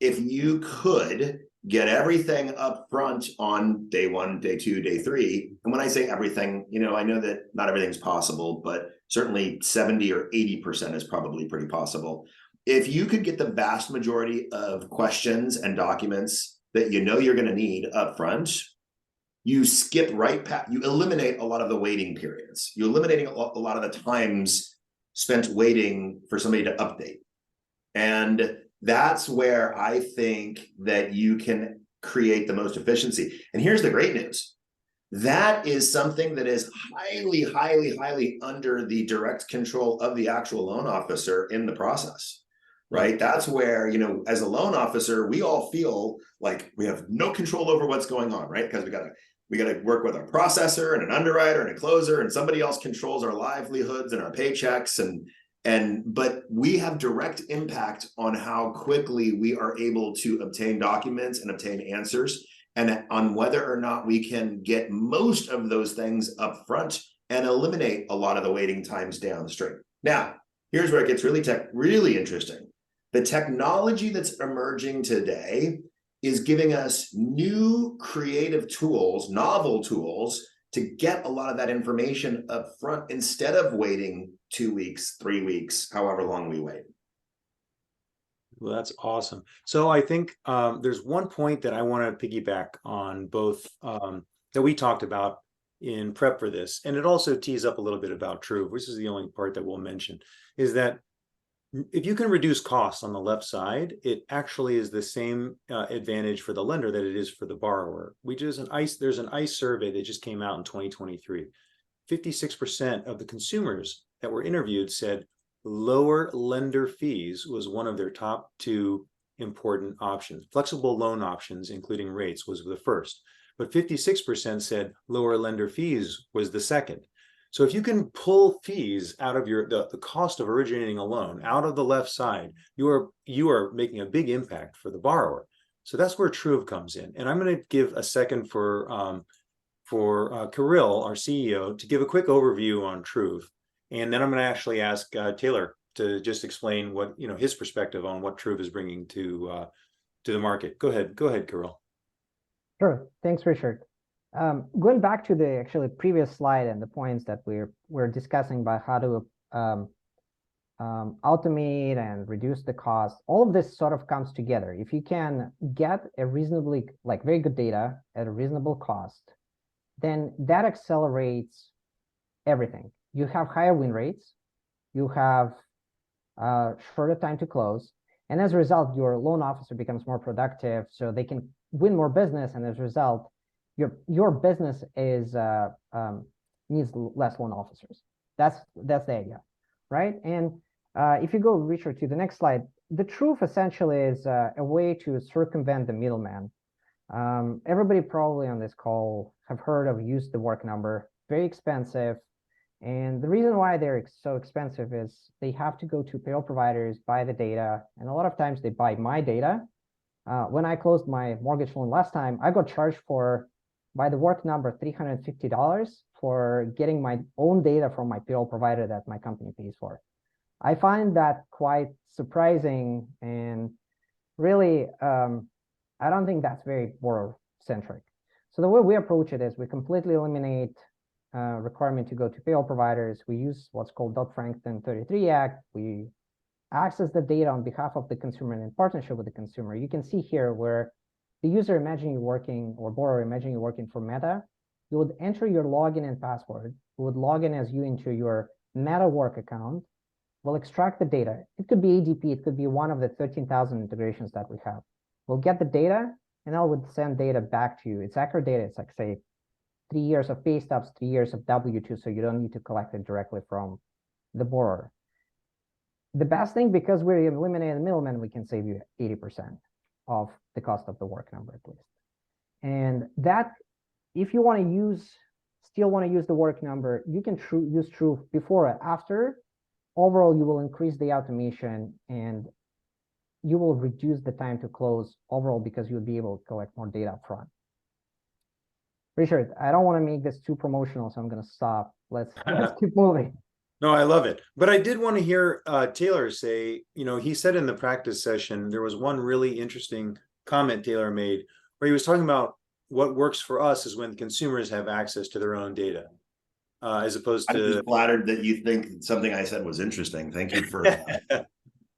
you could get everything up front on day 1, day 2, day 3, and when I say everything, I know that not everything's possible, but certainly 70 or 80% is probably pretty possible. If you could get the vast majority of questions and documents that you're going to need up front, you skip right past, you eliminate a lot of the waiting periods. You're eliminating a lot of the times spent waiting for somebody to update. And that's where I think that you can create the most efficiency. And here's the great news. That is something that is highly, highly, highly under the direct control of the actual loan officer in the process, right? That's where, as a loan officer, we all feel like we have no control over what's going on, right? Because we got to work with a processor and an underwriter and a closer, and somebody else controls our livelihoods and our paychecks. But we have direct impact on how quickly we are able to obtain documents and obtain answers, and on whether or not we can get most of those things up front and eliminate a lot of the waiting times downstream. Now, here's where it gets really interesting. The technology that's emerging today is giving us new creative tools, novel tools, to get a lot of that information up front instead of waiting 2 weeks, 3 weeks, however long we wait. Well, that's awesome. So I think there's one point that I want to piggyback on both that we talked about in prep for this, and it also tees up a little bit about Truv, which is the only part that we'll mention, is that if you can reduce costs on the left side, it actually is the same advantage for the lender that it is for the borrower. There's an ICE survey that just came out in 2023. 56% of the consumers that were interviewed said lower lender fees was one of their top 2 important options. Flexible loan options, including rates, was the first, but 56% said lower lender fees was the second. So if you can pull fees out of the cost of originating a loan out of the left side, you are making a big impact for the borrower. So that's where Truv comes in. And I'm going to give a second for Kirill, our CEO, to give a quick overview on Truv And then I'm going to actually ask Taylor to just explain what, his perspective on what Truv is bringing to the market. Go ahead, Kirill. Sure. Thanks, Richard. Going back to the actually previous slide and the points that we're discussing about how to automate and reduce the cost, all of this sort of comes together. If you can get a reasonably, very good data at a reasonable cost, then that accelerates everything. You have higher win rates, you have shorter time to close, and as a result, your loan officer becomes more productive, so they can win more business, and as a result, your business is needs less loan officers. That's the idea, right? And if you go, Richard, to the next slide, the Truv essentially is a way to circumvent the middleman. Everybody probably on this call have heard of Use the Work Number. Very expensive. And the reason why they're so expensive is they have to go to payroll providers, buy the data, and a lot of times they buy my data. When I closed my mortgage loan last time, I got charged by the work number $350 for getting my own data from my payroll provider that my company pays for. I find that quite surprising, and really, I don't think that's very borrower-centric. So the way we approach it is we completely eliminate requirement to go to payroll providers. We use what's called Dodd-Frank 1033 Act. We access the data on behalf of the consumer and in partnership with the consumer. You can see here where the user imagine you working, or borrower imagine you working for Meta. You would enter your login and password. We would log in as you into your Meta work account. We'll extract the data. It could be ADP. It could be one of the 13,000 integrations that we have. We'll get the data, and I would send data back to you. It's accurate data. It's like, say, 3 years of pay stubs, 3 years of W-2, so you don't need to collect it directly from the borrower. The best thing, because we're eliminating the middleman, we can save you 80% of the cost of the work number, at least. And that, if you want to still want to use the work number, you can use Truv before or after. Overall, you will increase the automation and you will reduce the time to close overall because you'll be able to collect more data up front. Richard, I don't want to make this too promotional, so I'm going to stop. Let's keep moving. No, I love it. But I did want to hear Taylor say, he said in the practice session, there was one really interesting comment Taylor made where he was talking about what works for us is when consumers have access to their own data, as opposed to. I'm just flattered that you think something I said was interesting. Thank you for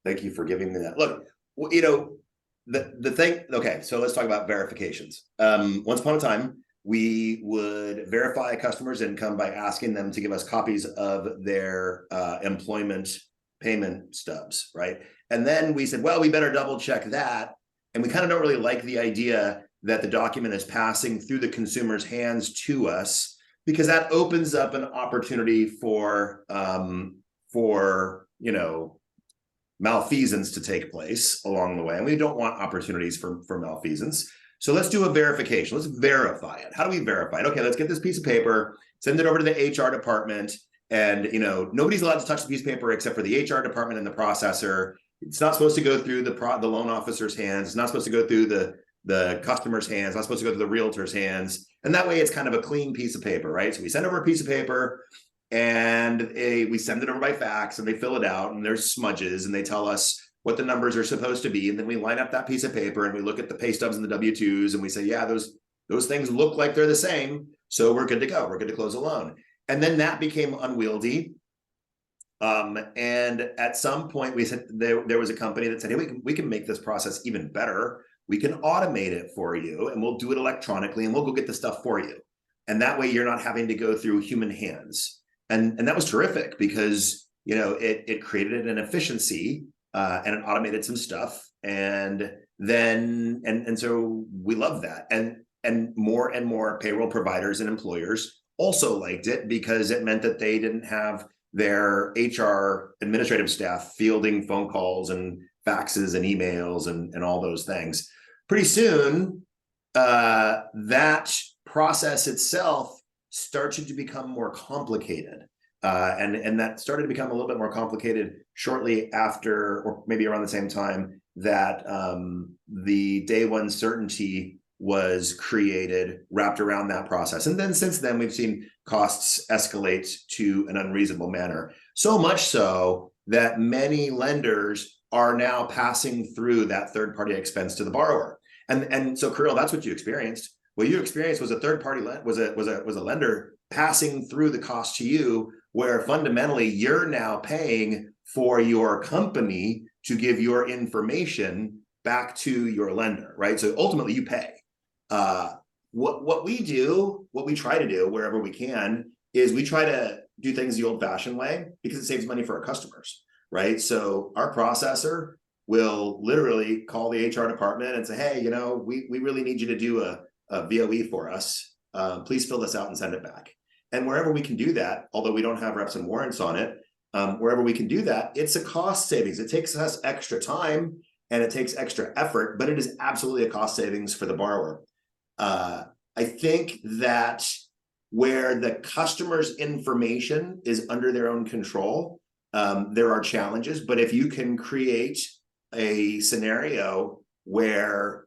thank you for giving me that. Look, the thing. Okay, so let's talk about verifications. Once upon a time, we would verify a customer's income by asking them to give us copies of their employment payment stubs, right? And then we said, well, we better double check that. And we kind of don't really like the idea that the document is passing through the consumer's hands to us, because that opens up an opportunity for malfeasance to take place along the way. And we don't want opportunities for malfeasance. So let's do a verification. Let's verify it. How do we verify it? Okay, let's get this piece of paper, send it over to the HR department. And, nobody's allowed to touch the piece of paper except for the HR department and the processor. It's not supposed to go through the loan officer's hands. It's not supposed to go through the customer's hands. It's not supposed to go through the realtor's hands. And that way it's kind of a clean piece of paper, right? So we send over a piece of paper and we send it over by fax and they fill it out and there's smudges and they tell us what the numbers are supposed to be. And then we line up that piece of paper and we look at the pay stubs and the W-2s and we say, yeah, those things look like they're the same. So we're good to go. We're good to close a loan. And then that became unwieldy. And at some point we said there was a company that said, hey, we can make this process even better. We can automate it for you and we'll do it electronically and we'll go get the stuff for you. And that way you're not having to go through human hands. And that was terrific because, it created an efficiency and it automated some stuff. And so we love that. And more payroll providers and employers also liked it because it meant that they didn't have their HR administrative staff fielding phone calls and faxes and emails and all those things. Pretty soon, that process itself started to become more complicated. And that started to become a little bit more complicated shortly after, or maybe around the same time that the day one certainty was created, wrapped around that process. And then since then, we've seen costs escalate to an unreasonable manner. So much so that many lenders are now passing through that third-party expense to the borrower. And so, Kirill, that's what you experienced. What you experienced was a third-party was a lender passing through the cost to you, where fundamentally you're now paying for your company to give your information back to your lender, right? So ultimately you pay. What we try to do wherever we can is we try to do things the old-fashioned way because it saves money for our customers, right? So our processor will literally call the HR department and say, hey, you know, we really need you to do a VOE for us. Please fill this out and send it back. And wherever we can do that, although we don't have reps and warrants on it, wherever we can do that, it's a cost savings. It takes us extra time and it takes extra effort, but it is absolutely a cost savings for the borrower. I think that where the customer's information is under their own control, there are challenges. But if you can create a scenario where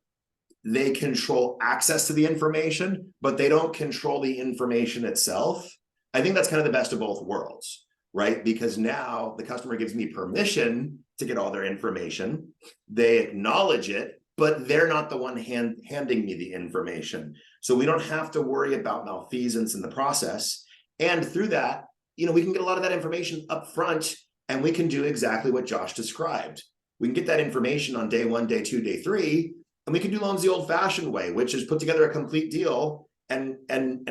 they control access to the information, but they don't control the information itself, I think that's kind of the best of both worlds, right? Because now the customer gives me permission to get all their information. They acknowledge it, but they're not the one handing me the information. So we don't have to worry about malfeasance in the process. And through that, you know, we can get a lot of that information up front, and we can do exactly what Josh described. We can get that information on day 1, day 2, day 3, and we can do loans the old-fashioned way, which is put together a complete deal and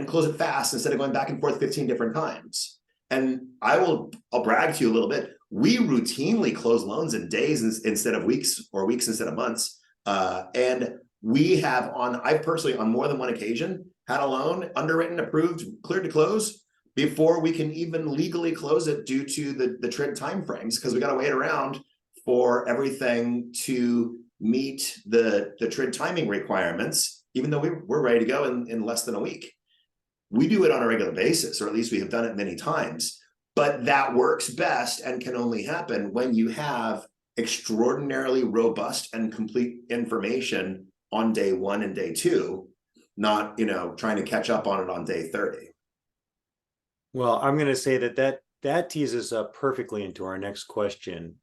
close it fast instead of going back and forth 15 different times. And I'll brag to you a little bit. We routinely close loans in days instead of weeks, or weeks instead of months. And we have I've personally on more than one occasion had a loan underwritten, approved, cleared to close before we can even legally close it due to the TRID timeframes, because we got to wait around for everything to meet the TRID timing requirements, even though we're ready to go in less than a week. We do it on a regular basis, or at least we have done it many times, but that works best and can only happen when you have extraordinarily robust and complete information on day 1 and day 2, not, you know, trying to catch up on it on day 30. Well, I'm going to say that tees us up perfectly into our next question,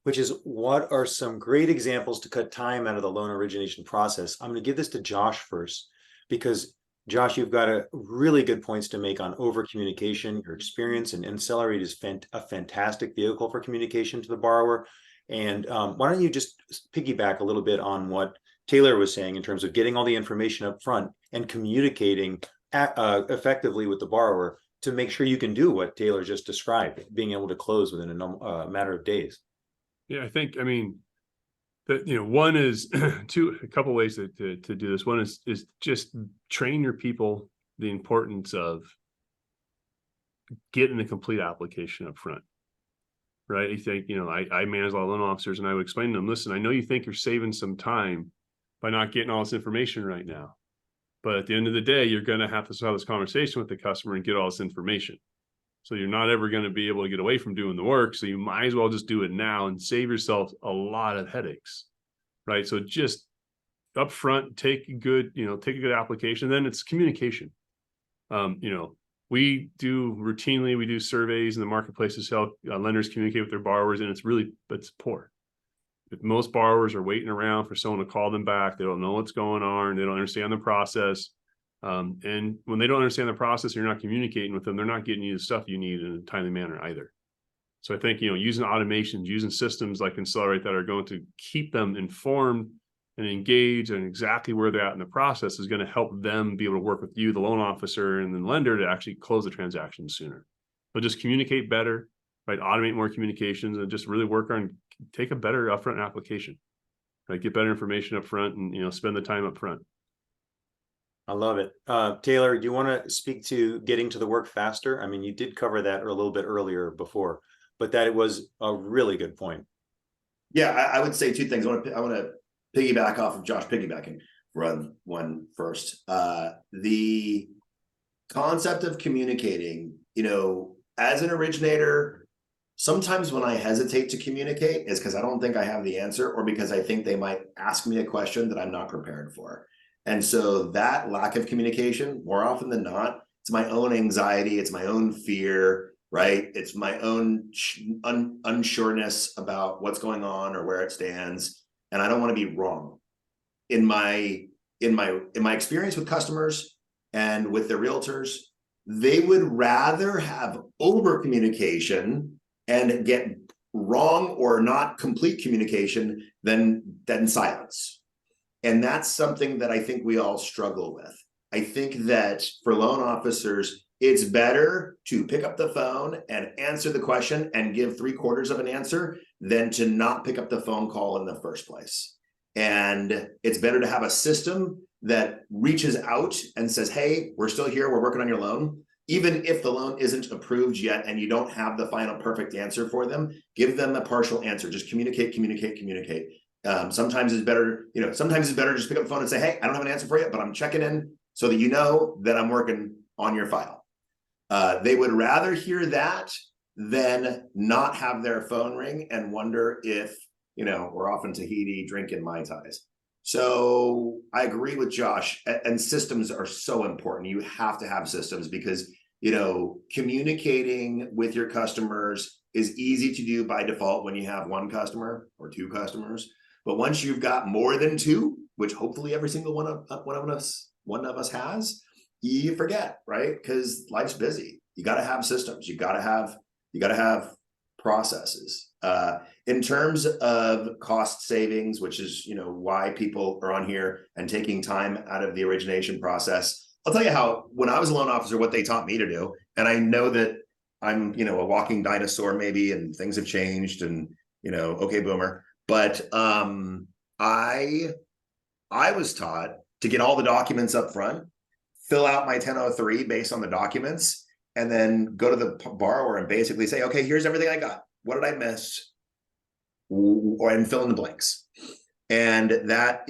which is, what are some great examples to cut time out of the loan origination process? I'm going to give this to Josh first, because Josh, you've got a really good points to make on over communication. Your experience in Insellerate is a fantastic vehicle for communication to the borrower. And why don't you just piggyback a little bit on what Taylor was saying in terms of getting all the information up front and communicating effectively with the borrower to make sure you can do what Taylor just described, being able to close within a matter of days. Yeah, I think, I mean, that, you know, one is a couple ways to do this. One is just train your people the importance of getting the complete application up front, right? You think, you know, I manage a lot of loan officers, and I would explain to them, listen, I know you think you're saving some time by not getting all this information right now, but at the end of the day, you're going to have to have this conversation with the customer and get all this information. So you're not ever going to be able to get away from doing the work. So you might as well just do it now and save yourself a lot of headaches, right? So just up front, take a good application. Then it's communication. You know, we do surveys in the marketplace to help lenders communicate with their borrowers, and it's poor. If most borrowers are waiting around for someone to call them back, they don't know what's going on, they don't understand the process. And when they don't understand the process, you're not communicating with them, they're not getting you the stuff you need in a timely manner either. So I think, you know, using automations, using systems like Insellerate that are going to keep them informed and engaged and exactly where they're at in the process is going to help them be able to work with you, the loan officer, and the lender to actually close the transaction sooner. But just communicate better, right? Automate more communications, and just really work on take a better upfront application, right? Get better information up front, and, you know, spend the time up front. I love it. Taylor, do you want to speak to getting to the work faster? I mean, you did cover that a little bit earlier before, but that it was a really good point. Yeah, I would say two things. I want to piggyback off of Josh piggybacking. Run one first. The concept of communicating, you know, as an originator, sometimes when I hesitate to communicate is because I don't think I have the answer, or because I think they might ask me a question that I'm not prepared for. And so that lack of communication, more often than not, It's my own anxiety. It's my own fear, right? It's my own unsureness about what's going on or where it stands. And I don't want to be wrong. In my experience with customers and with their realtors, they would rather have over communication and get wrong or not complete communication than silence. And that's something that I think we all struggle with. I think that for loan officers, it's better to pick up the phone and answer the question and give 3/4 of an answer than to not pick up the phone call in the first place. And it's better to have a system that reaches out and says, hey, we're still here, we're working on your loan. Even if the loan isn't approved yet and you don't have the final perfect answer for them, give them a partial answer. Just communicate. Sometimes it's better, sometimes it's better just pick up the phone and say, hey, I don't have an answer for you, but I'm checking in so that you know that I'm working on your file. They would rather hear that than not have their phone ring and wonder if, we're off in Tahiti drinking Mai Tais. So I agree with Josh, and systems are so important. You have to have systems because, communicating with your customers is easy to do by default when you have one customer or two customers. But once you've got more than two, which hopefully every single one of us has, you forget, right? Because life's busy. You got to have systems. You got to have processes. In terms of cost savings, which is why people are on here and taking time out of the origination process, I'll tell you how, when I was a loan officer, what they taught me to do, and I know that I'm a walking dinosaur maybe, and things have changed, and okay, boomer, but I was taught to get all the documents up front, fill out my 1003 based on the documents, and then go to the borrower and basically say, okay, here's everything I got. What did I miss? And fill in the blanks. And that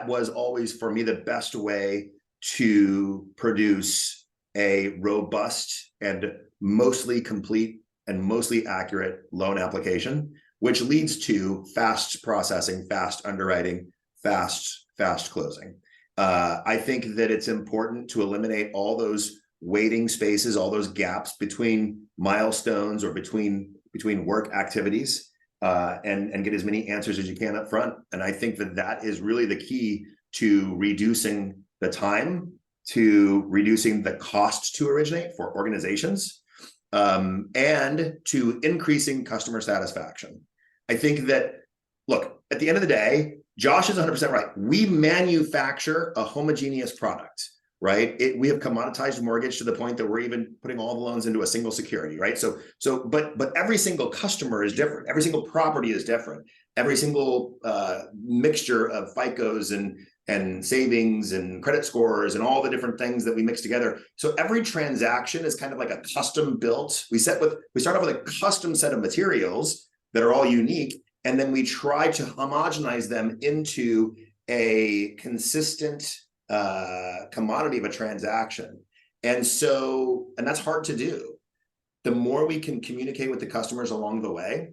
was always for me the best way to produce a robust and mostly complete and mostly accurate loan application, which leads to fast processing, fast underwriting, fast closing. I think that it's important to eliminate all those waiting spaces, all those gaps between milestones or between work activities, and get as many answers as you can up front. And I think that is really the key to reducing the time, to reducing the cost to originate for organizations, and to increasing customer satisfaction. I think that, look, at the end of the day, Josh is 100% right. We manufacture a homogeneous product, right? We have commoditized mortgage to the point that we're even putting all the loans into a single security, right? But every single customer is different. Every single property is different. Every single mixture of FICOs and savings and credit scores and all the different things that we mix together. So every transaction is kind of like a custom built. We start off with a custom set of materials that are all unique, and then we try to homogenize them into a consistent commodity of a transaction. And that's hard to do. The more we can communicate with the customers along the way,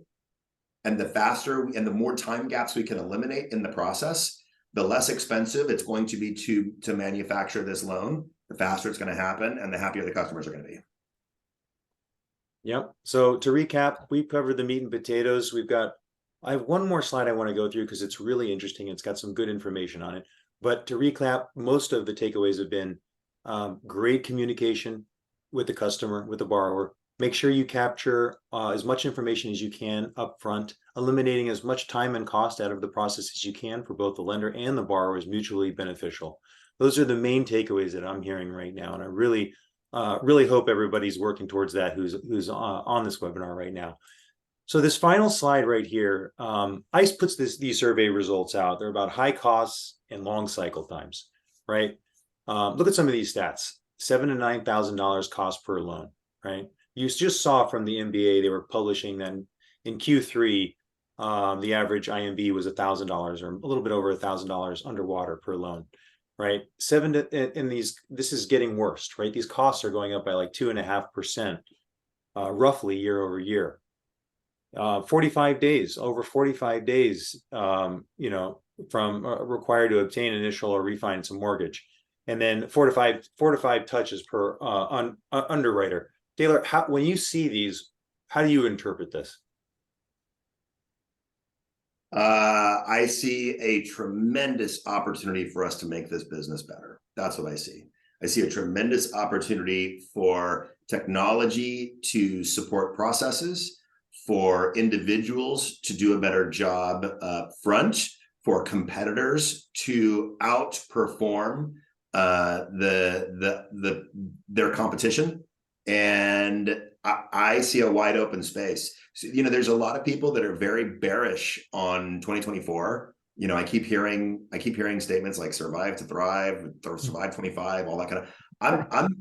and the faster and the more time gaps we can eliminate in the process, the less expensive it's going to be to manufacture this loan, the faster it's going to happen, and the happier the customers are going to be. Yep. So to recap, we've covered the meat and potatoes. I have one more slide I want to go through because it's really interesting. It's got some good information on it. But to recap, most of the takeaways have been great communication with the customer, with the borrower. Make sure you capture as much information as you can up front. Eliminating as much time and cost out of the process as you can for both the lender and the borrower is mutually beneficial. Those are the main takeaways that I'm hearing right now. And I really hope everybody's working towards that who's on this webinar right now. So this final slide right here, ICE puts these survey results out. They're about high costs and long cycle times, right? Look at some of these stats: $7,000 to $9,000 cost per loan, right? You just saw from the MBA, they were publishing that in Q3, the average IMB was $1,000 or a little bit over $1,000 underwater per loan, right? This is getting worse, right? These costs are going up by like 2.5%, roughly year over year. 45 days, over 45 days, from required to obtain initial or refinance a mortgage. and then 4 to 5 touches per underwriter. Taylor, when you see these, how do you interpret this? I see a tremendous opportunity for us to make this business better. That's what I see. I see a tremendous opportunity for technology to support processes, for individuals to do a better job up front, for competitors to outperform their competition. And I see a wide open space. So, there's a lot of people that are very bearish on 2024. I keep hearing statements like survive to thrive, or survive 25, all that kind of.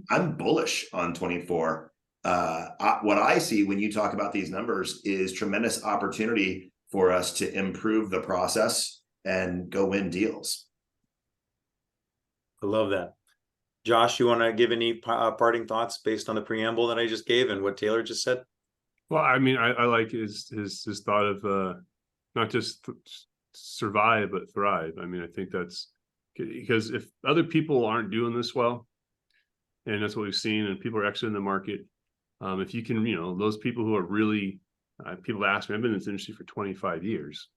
I'm bullish on 24. What I see when you talk about these numbers is tremendous opportunity for us to improve the process and go win deals. I love that. Josh, you want to give any parting thoughts based on the preamble that I just gave and what Taylor just said? Well, I mean, I like his thought of not just survive but thrive. I mean, I think that's because if other people aren't doing this well, and that's what we've seen, and people are exiting the market, if you can, those people who are really people ask me, I've been in this industry for 25 years,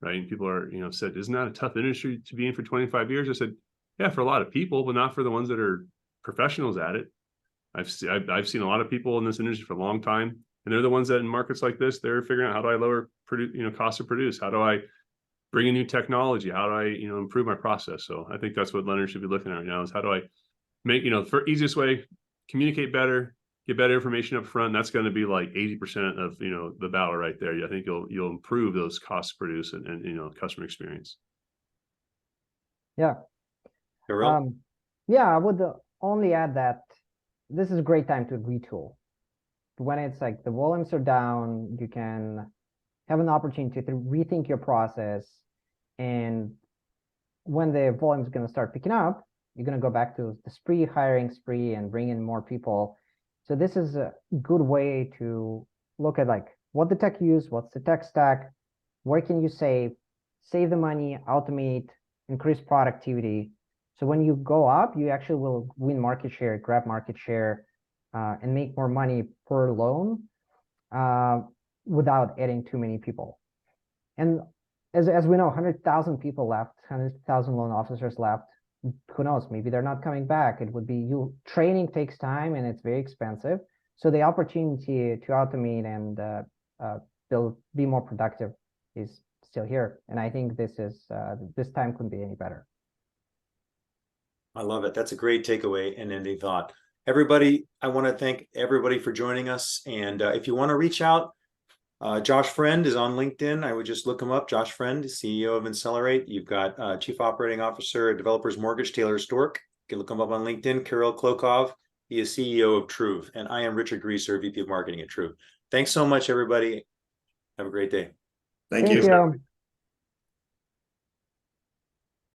right? And people are, said, isn't that a tough industry to be in for 25 years? I said, yeah, for a lot of people, but not for the ones that are professionals at it. I've seen a lot of people in this industry for a long time, and they're the ones that in markets like this, they're figuring out, how do I lower cost to produce? How do I bring in new technology? How do I improve my process? So I think that's what lenders should be looking at right now, is how do I make, for easiest way, communicate better, get better information up front. That's going to be like 80% of the battle right there. I think you'll improve those costs to produce and customer experience. Yeah. Yeah, I would only add that this is a great time to retool. When it's like the volumes are down, you can have an opportunity to rethink your process. And when the volume is going to start picking up, you're going to go back to the hiring spree and bring in more people. So this is a good way to look at like what the tech use, what's the tech stack, where can you save the money, automate, increase productivity. So when you go up, you actually will win market share, grab market share, and make more money per loan without adding too many people. And as we know, 100,000 people left, 100,000 loan officers left. Who knows? Maybe they're not coming back. It would be training takes time and it's very expensive. So the opportunity to automate and be more productive is still here. And I think this time couldn't be any better. I love it. That's a great takeaway and ending thought. Everybody, I want to thank everybody for joining us. And if you want to reach out, Josh Friend is on LinkedIn. I would just look him up. Josh Friend, CEO of Insellerate. You've got Chief Operating Officer at Developers Mortgage, Taylor Stork. You can look him up on LinkedIn. Kirill Klokov. He is CEO of Truv. And I am Richard Greaser, VP of Marketing at Truv. Thanks so much, everybody. Have a great day. Thank you.